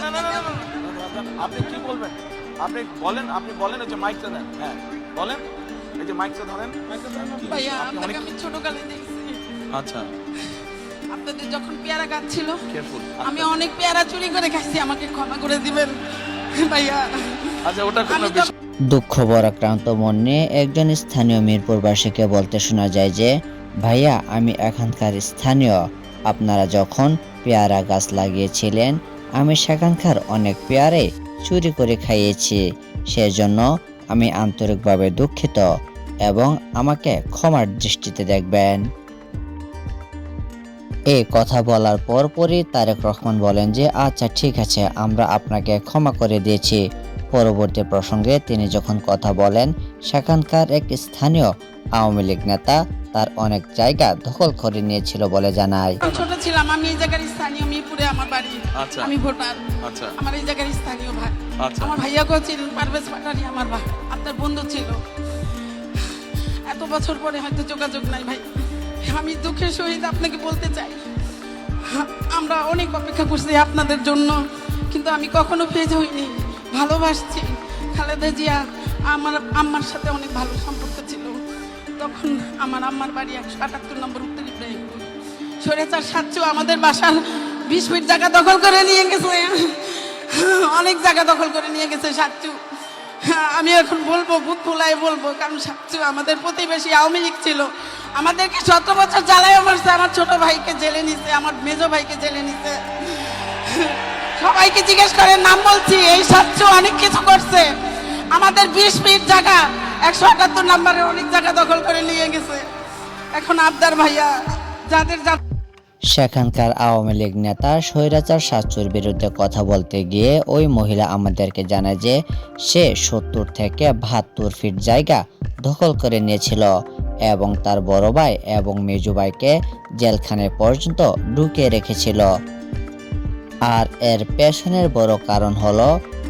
না না না না না, না, আপনি কি বলবেন? আপনি বলেন ওই যে মাইকটা দেন। হ্যাঁ বলেন, এই যে মাইকটা ধরেন। কি, ভাইয়া আপনি আপনাকে অনেক আমি ছোটকালে দেখছি, আচ্ছা আপনাদের যখন পেয়ারা গাছ ছিল কেয়ারফুল। আমি অনেক পেয়ারা চুরি করে খাইছি, আমাকে ক্ষমা করে দিবেন ভাইয়া। আচ্ছা ওটা কোনো আমি তো বিষয়। দুঃখ ভারাক্রান্ত মন নিয়ে একজন স্থানীয় মিরপুরবাসীকে বলতে শোনা যায় যে, ভাইয়া আমি এখানকার স্থানীয়, আপনারা যখন পেয়ারা গাছ লাগিয়েছিলেন আমি সেখানকার অনেক পেয়ারে চুরি করে খাইয়েছি, সেজন্য আমি আন্তরিকভাবে দুঃখিত এবং আমাকে ক্ষমার দৃষ্টিতে দেখবেন। এই কথা বলার পরপরই তারেক রহমান বলেন যে আচ্ছা ঠিক আছে, আমরা আপনাকে ক্ষমা করে দিয়েছি। পরবর্তী প্রসঙ্গে তিনি যখন কথা বলেন, সেখানকার এক স্থানীয় আওয়ামী লীগ নেতা তার অনেক জায়গা দখল করে নিয়েছিল বলে জানায়। যখন ছোট ছিলাম আমি এই জায়গার স্থানীয়, মিরপুরে আমার বাড়ি, আচ্ছা। আমি ভোটার, আচ্ছা আমার এই জায়গার স্থানীয় ভাই। আচ্ছা। আমার ভাইয়াকেও ছিলেন, পারভেজ পাটারি আমার ভাই, আপনার বন্ধু ছিল। এত বছর পরে হয়তো যোগাযোগ নাই ভাই, আমি দুঃখের সহিত আপনাকে বলতে চাই আমরা অনেক অপেক্ষা করছি আপনাদের জন্য, কিন্তু আমি কখনো ফেজ হইনি, ভালোবাসছি। খালেদা জিয়া আমার আম্মার সাথে অনেক ভালো সম্পর্ক ছিল। তখন আমার আম্মার বাড়ি 178 নম্বর উত্তর ইব্রাহিমপুর। স্বৈরাচার সাচ্চু আমাদের বাসার 20 ফিট জায়গা দখল করে নিয়ে গেছে, অনেক জায়গা দখল করে নিয়ে গেছে সাচ্চু। আমি এখন বলবো, বুক ফুলাই বলবো, কারণ সাচ্চু আমাদের প্রতিবেশী আওয়ামী লীগ ছিল, আমাদেরকে 17 বছর জ্বালায় মারছে, আমার ছোট ভাইকে জেলে নিছে, আমার মেজো ভাইকে জেলে নিছে। সবাইকে জিজ্ঞেস করে নাম বলছি, এই সাচ্চু অনেক কিছু করছে, আমাদের 20 ফিট জায়গা 178 নম্বরে অনেক জায়গা দখল করে নিয়ে গেছে। এখন আবদার ভাইয়া যাদের সেখানকার আওয়ামী লীগ নেতা স্বৈরাচার সাচ্চুর বিরুদ্ধে কথা বলতে গিয়ে ওই মহিলা আমাদেরকে জানায় যে সে 70 থেকে 72 ফিট জায়গা দখল করে নিয়েছিল এবং তার বড় ভাই এবং মেজো ভাইকে জেলখানায় পর্যন্ত ঢুকিয়ে রেখেছিল। আর এর পেছনের বড় কারণ হলো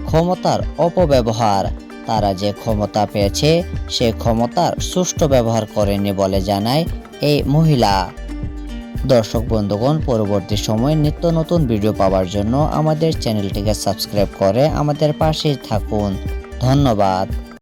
ক্ষমতার অপব্যবহার। তারা যে ক্ষমতা পেয়েছে সে ক্ষমতার সুষ্ঠু ব্যবহার করেনি বলে জানায় এই মহিলা। দর্শক বন্ধুগণ, পরবর্তী সময়ে নিত্য নতুন ভিডিও পাওয়ার জন্য আমাদের চ্যানেলটিকে সাবস্ক্রাইব করে আমাদের পাশেই থাকুন। ধন্যবাদ।